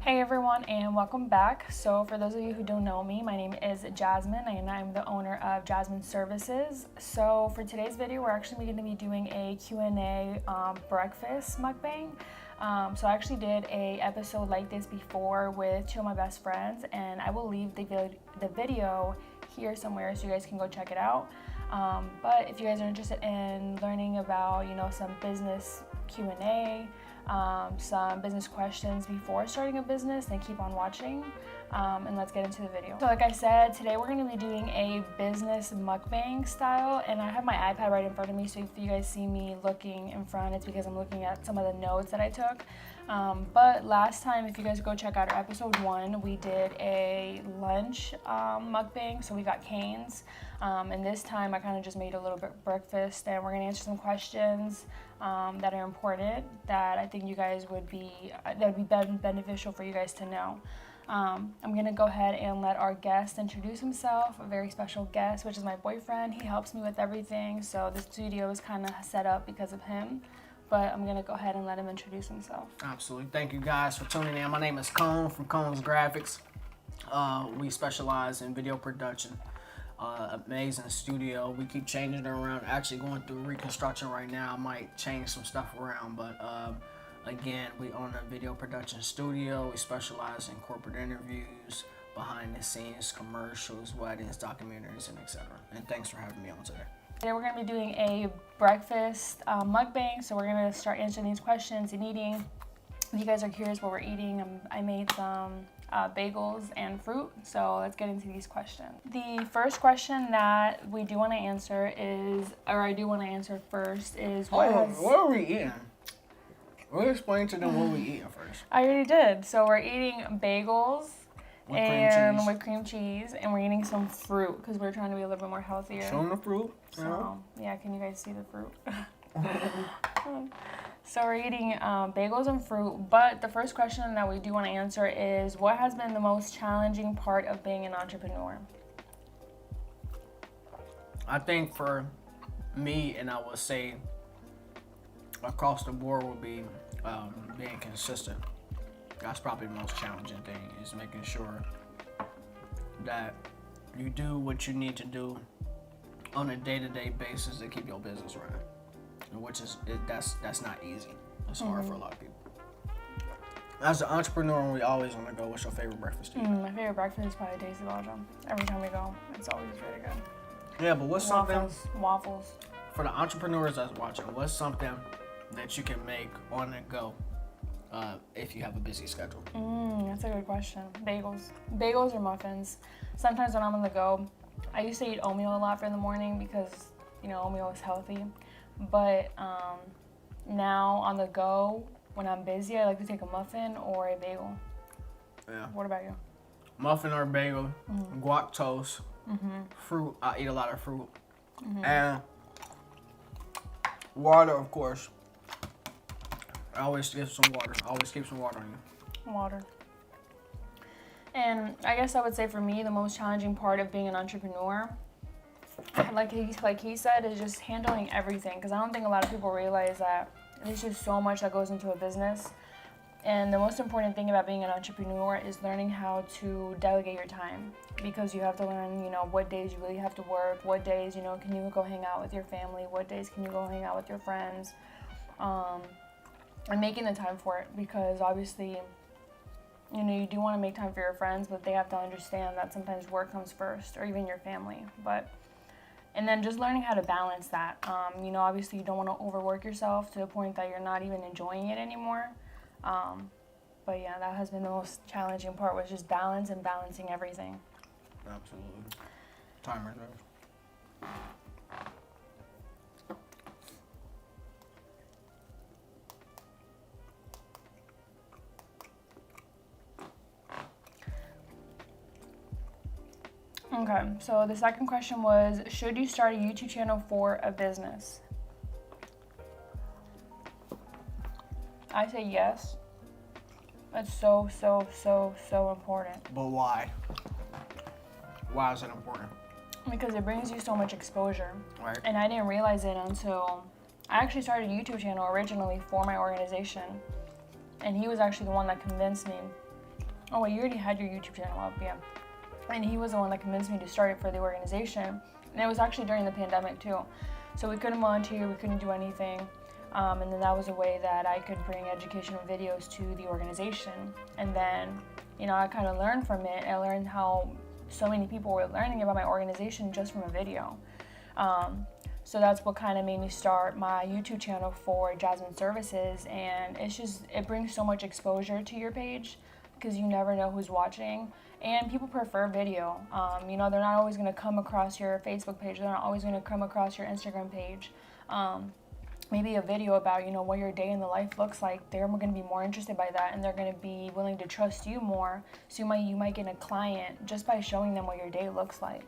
Hey everyone, and welcome back. So for those of you who don't know me, my name is Jasmine and I'm the owner of Jasmine Services. So for today's video, we're actually going to be doing a Q&A breakfast mukbang. So I actually did a episode like this before with two of my best friends, and I will leave the video here somewhere so you guys can go check it out. But if you guys are interested in learning about, some business Q&A, some business questions before starting a business, then keep on watching, and let's get into the video. So like I said, today we're going to be doing a business mukbang style, and I have my iPad right in front of me, so if you guys see me looking in front, it's because I'm looking at some of the notes that I took. But last time, if you guys go check out our episode 1, we did a lunch mukbang, so we got canes, and this time I kind of just made a little bit breakfast, and we're going to answer some questions that are important that I think you guys would be beneficial for you guys to know. I'm gonna go ahead and let our guest introduce himself, a very special guest, which is my boyfriend. He helps me with everything, so this video is kind of set up because of him, but I'm gonna go ahead and let him introduce himself. Absolutely. Thank you guys for tuning in. My name is Cone from Cone's Graphics. We specialize in video production. Amazing studio. We keep changing it around. Actually going through reconstruction right now. I might change some stuff around, but again, we own a video production studio. We specialize in corporate interviews, behind the scenes, commercials, weddings, documentaries, and etc. And thanks for having me on today. Today we're going to be doing a breakfast mukbang, so we're going to start answering these questions and eating. If you guys are curious what we're eating, I made some bagels and fruit, so let's get into these questions. The first question that we do want to answer is, or I do want to answer first, is what are we eating? We'll explain to them what we eating first. I already did. So we're eating bagels with cream cheese, and we're eating some fruit because we're trying to be a little bit more healthier. Show them the fruit. So yeah, can you guys see the fruit? So we're eating bagels and fruit, but the first question that we do want to answer is, what has been the most challenging part of being an entrepreneur? I think for me, and I would say across the board, would be being consistent. That's probably the most challenging thing, is making sure that you do what you need to do on a day-to-day basis to keep your business running. Which is that's not easy. It's hard for a lot of people. As an entrepreneur, we always want to go. What's your favorite breakfast to eat? My favorite breakfast is probably Tasty Belgium. Every time we go, it's always really good. Yeah, but what's Waffles. For the entrepreneurs that's watching, what's something that you can make on the go if you have a busy schedule? That's a good question. Bagels or muffins. Sometimes when I'm on the go, I used to eat oatmeal a lot for the morning because oatmeal is healthy. But now on the go, when I'm busy, I like to take a muffin or a bagel. Yeah. What about you? Muffin or bagel, guac toast, fruit. I eat a lot of fruit. And water, of course. I always get some water. I always keep some water on you. Water. And I guess I would say for me, the most challenging part of being an entrepreneur, like he said, is just handling everything, because I don't think a lot of people realize that there's just so much that goes into a business. And the most important thing about being an entrepreneur is learning how to delegate your time, because you have to learn, what days you really have to work, what days, can you go hang out with your family, what days can you go hang out with your friends, and making the time for it, because obviously, you do want to make time for your friends, but they have to understand that sometimes work comes first, or even your family. And then just learning how to balance that. Obviously you don't want to overwork yourself to the point that you're not even enjoying it anymore. But yeah, that has been the most challenging part, was just balance and balancing everything. Absolutely. Timer goes. Okay, so the second question was, should you start a YouTube channel for a business? I say yes. It's so important. But why? Why is it important? Because it brings you so much exposure. Right. And I didn't realize it until I actually started a YouTube channel originally for my organization. And he was actually the one that convinced me Oh wait, you already had your YouTube channel up, yeah. And he was the one that convinced me to start it for the organization. And it was actually during the pandemic too. So we couldn't volunteer, we couldn't do anything. And then that was a way that I could bring educational videos to the organization. And then, I kind of learned from it. I learned how so many people were learning about my organization just from a video. So that's what kind of made me start my YouTube channel for Jasmine Services. And it brings so much exposure to your page because you never know who's watching. And people prefer video. They're not always going to come across your Facebook page. They're not always going to come across your Instagram page. Maybe a video about, what your day in the life looks like. They're going to be more interested by that, and they're going to be willing to trust you more. So you might get a client just by showing them what your day looks like.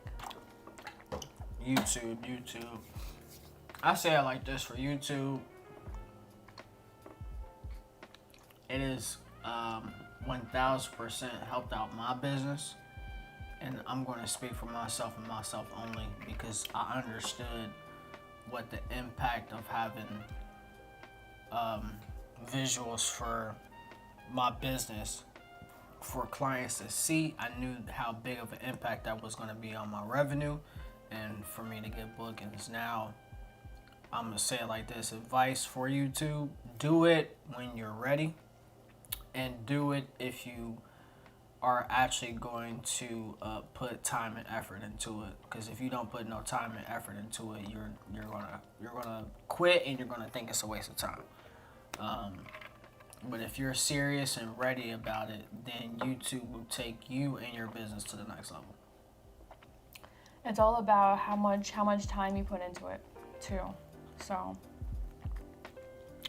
YouTube. I say it like this for YouTube. It is 1000% helped out my business, and I'm going to speak for myself and myself only because I understood what the impact of having visuals for my business for clients to see. I knew how big of an impact that was going to be on my revenue and for me to get bookings. Now, I'm going to say it like this. Advice for YouTube: do it when you're ready, and do it if you are actually going to put time and effort into it. Because if you don't put no time and effort into it, you're gonna quit, and you're gonna think it's a waste of time. But if you're serious and ready about it, then YouTube will take you and your business to the next level. It's all about how much time you put into it too. So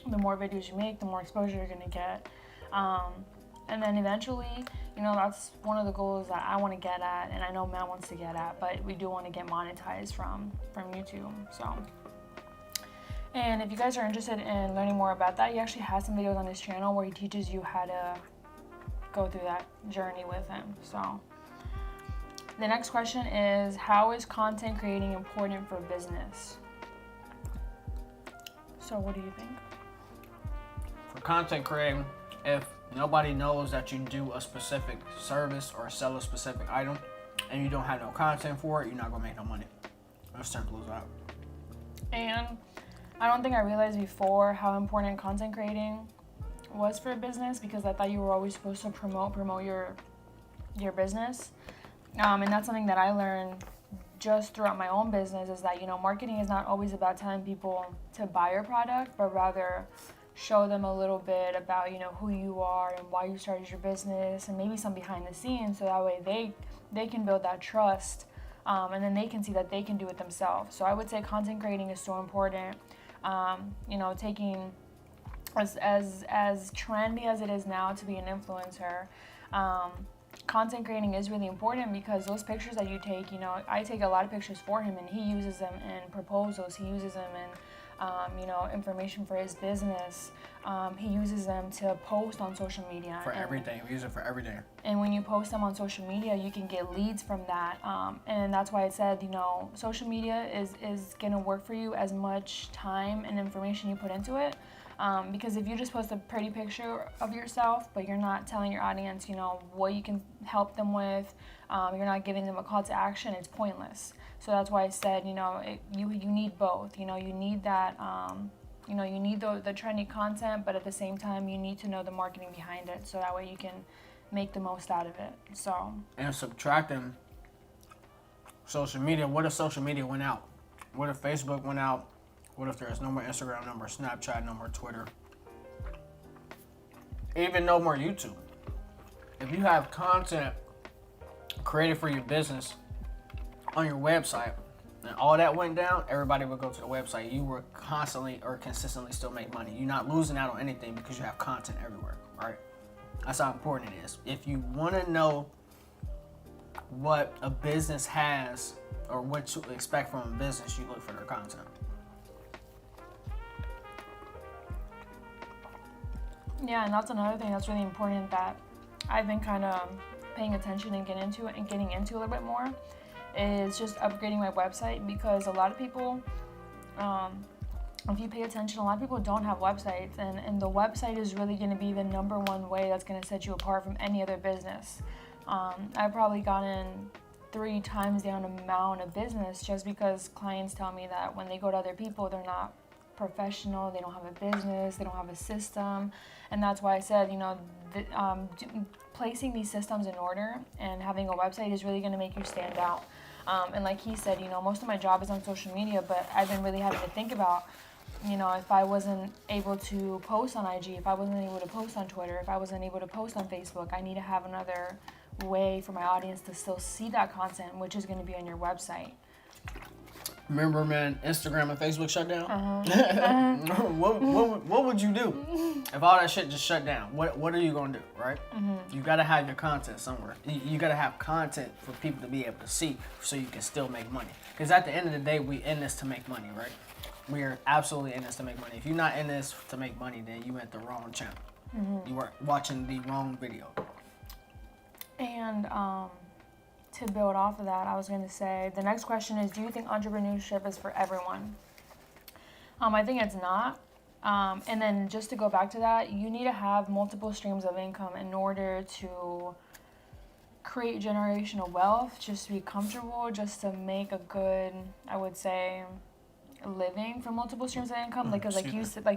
the more videos you make, the more exposure you're gonna get. And then eventually, that's one of the goals that I want to get at, and I know Matt wants to get at, but we do want to get monetized from YouTube. So, and if you guys are interested in learning more about that, he actually has some videos on his channel where he teaches you how to go through that journey with him. So, the next question is, how is content creating important for business? So, what do you think? For content creating, if nobody knows that you do a specific service or sell a specific item and you don't have no content for it, you're not going to make no money. As simple as that. And I don't think I realized before how important content creating was for a business, because I thought you were always supposed to promote your business. And that's something that I learned just throughout my own business, is that, marketing is not always about telling people to buy your product, but rather show them a little bit about, who you are and why you started your business, and maybe some behind the scenes, so that way they can build that trust, and then they can see that they can do it themselves. So I would say content creating is so important. Taking as trendy as it is now to be an influencer, content creating is really important, because those pictures that you take, I take a lot of pictures for him, and he uses them in proposals, he uses them in information for his business. He uses them to post on social media. For everything. We use it for everything. And when you post them on social media, you can get leads from that. And that's why I said, social media is going to work for you as much time and information you put into it. Because if you just post a pretty picture of yourself, but you're not telling your audience, what you can help them with, you're not giving them a call to action, it's pointless. So that's why I said, you need both. You need that, you need the trendy content, but at the same time, you need to know the marketing behind it, so that way you can make the most out of it. So. And subtracting social media, what if social media went out? What if Facebook went out? What if there's no more Instagram, no more Snapchat, no more Twitter? Even no more YouTube. If you have content created for your business on your website and all that went down, everybody would go to the website. You were constantly or consistently still make money. You're not losing out on anything because you have content everywhere, right? That's how important it is. If you want to know what a business has or what to expect from a business, you look for their content. Yeah, and that's another thing that's really important that I've been kind of paying attention and getting into a little bit more, is just upgrading my website, because a lot of people if you pay attention, a lot of people don't have websites, and the website is really going to be the number one way that's going to set you apart from any other business. I've probably gotten 3 times the amount of business just because clients tell me that when they go to other people, they're not professional, they don't have a business, they don't have a system. And that's why I said, placing these systems in order and having a website is really going to make you stand out. And like he said, most of my job is on social media, but I've been really having to think about, if I wasn't able to post on IG, if I wasn't able to post on Twitter, if I wasn't able to post on Facebook, I need to have another way for my audience to still see that content, which is going to be on your website. Remember, man, Instagram and Facebook shut down? What would you do if all that shit just shut down? What are you going to do, right? You got to have your content somewhere. You got to have content for people to be able to see so you can still make money. Because at the end of the day, we in this to make money, right? We are absolutely in this to make money. If you're not in this to make money, then you at the wrong channel. You are watching the wrong video. And to build off of that, I was going to say, the next question is, do you think entrepreneurship is for everyone? I think it's not. And then just to go back to that, you need to have multiple streams of income in order to create generational wealth, just to be comfortable, just to make a good, I would say, living from multiple streams of income. Because like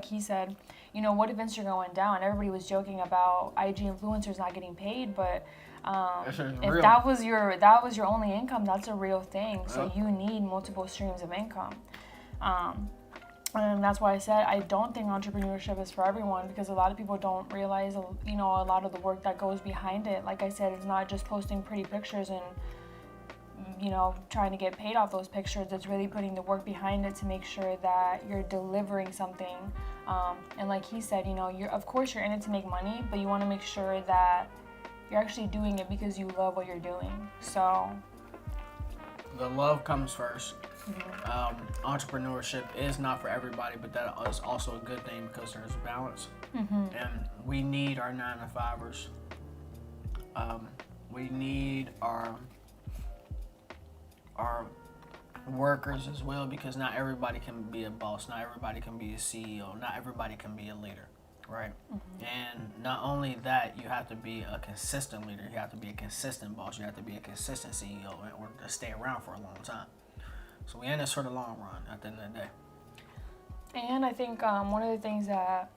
he said, what if Instagram went down? Everybody was joking about IG influencers not getting paid, but if real. that was your only income, that's a real thing. So you need multiple streams of income. And that's why I said I don't think entrepreneurship is for everyone, because a lot of people don't realize, a lot of the work that goes behind it. Like I said, it's not just posting pretty pictures and, trying to get paid off those pictures. It's really putting the work behind it to make sure that you're delivering something. And like he said, of course you're in it to make money, but you want to make sure that you're actually doing it because you love what you're doing. So the love comes first. Entrepreneurship is not for everybody, but that is also a good thing because there's balance. And we need our 9-to-5ers. We need our workers as well, because not everybody can be a boss, not everybody can be a CEO, not everybody can be a leader, right? And not only that, you have to be a consistent leader, you have to be a consistent boss, you have to be a consistent CEO in order to stay around for a long time. So we're in this for the long run at the end of the day. And I think one of the things that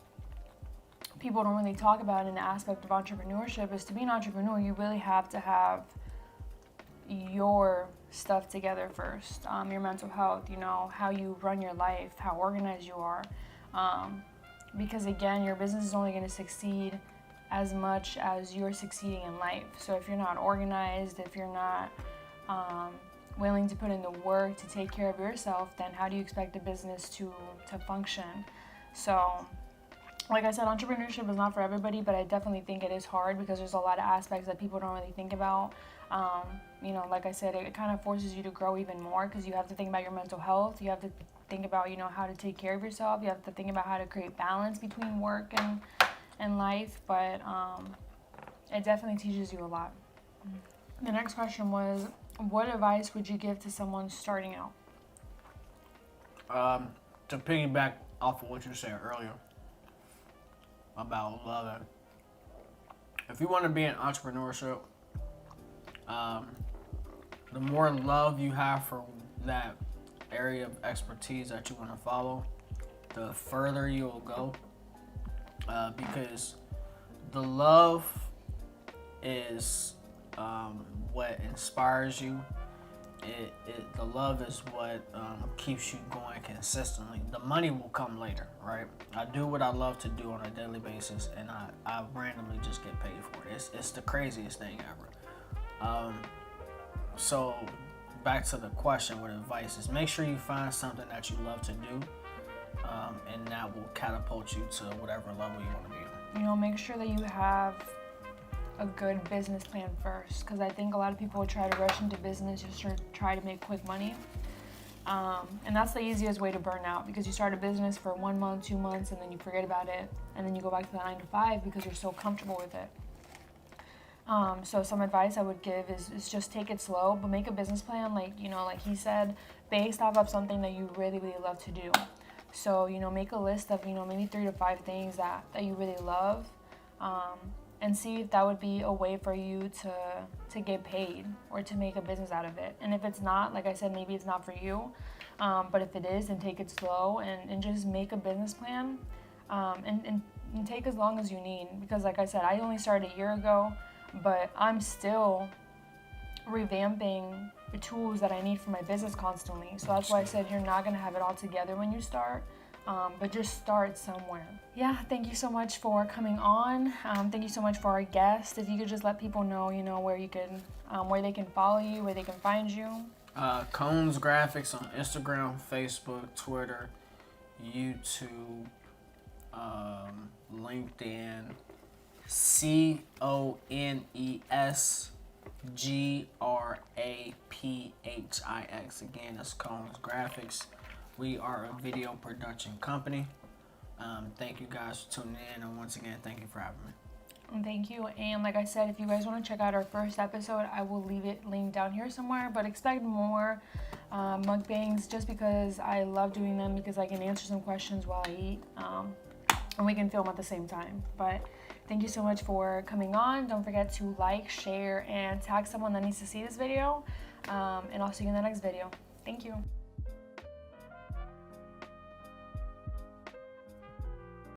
people don't really talk about in the aspect of entrepreneurship is, to be an entrepreneur, you really have to have your stuff together first. Your mental health, how you run your life, how organized you are. Because again, your business is only going to succeed as much as you're succeeding in life. So if you're not organized, if you're not willing to put in the work to take care of yourself, then how do you expect a business to function? So like I said, entrepreneurship is not for everybody, but I definitely think it is hard because there's a lot of aspects that people don't really think about. Like I said, it kind of forces you to grow even more because you have to think about your mental health. You have to think about, how to take care of yourself. You have to think about how to create balance between work and life. But it definitely teaches you a lot. The next question was, what advice would you give to someone starting out? To piggyback off of what you said earlier about love, if you want to be in entrepreneurship, the more love you have for that area of expertise that you want to follow, the further you'll go, because the love is what inspires you. The love is what keeps you going consistently. The money will come later, right? I do what I love to do on a daily basis, and I randomly just get paid for it. It's the craziest thing ever. So back to the question with advice is, make sure you find something that you love to do, and that will catapult you to whatever level you want to be. Make sure that you have a good business plan first, because I think a lot of people try to rush into business just to try to make quick money, and that's the easiest way to burn out, because you start a business for 1 month, 2 months, and then you forget about it, and then you go back to the 9-to-5 because you're so comfortable with it. So some advice I would give is just take it slow, but make a business plan, like he said, based off of something that you really, really love to do. So, you know, make a list of, you know, maybe 3 to 5 things that you really love, and see if that would be a way for you to get paid or to make a business out of it. And if it's not, like I said, maybe it's not for you, but if it is, then take it slow and just make a business plan, and take as long as you need. Because like I said, I only started a year ago, but I'm still revamping the tools that I need for my business constantly. So that's why I said you're not gonna have it all together when you start, but just start somewhere. Yeah, thank you so much for coming on. Thank you so much for our guest. If you could just let people know, you know, where you can, where they can follow you, where they can find you. Cones Graphics on Instagram, Facebook, Twitter, YouTube, LinkedIn. CONESGRAPHIX. Again, that's Cones Graphics. We are a video production company. Thank you guys for tuning in, and once again, thank you for having me. Thank you. And like I said, if you guys want to check out our first episode, I will leave it linked down here somewhere. But expect more mukbangs, just because I love doing them, because I can answer some questions while I eat, and we can film at the same time. But thank you so much for coming on. Don't forget to like, share, and tag someone that needs to see this video. And I'll see you in the next video. Thank you.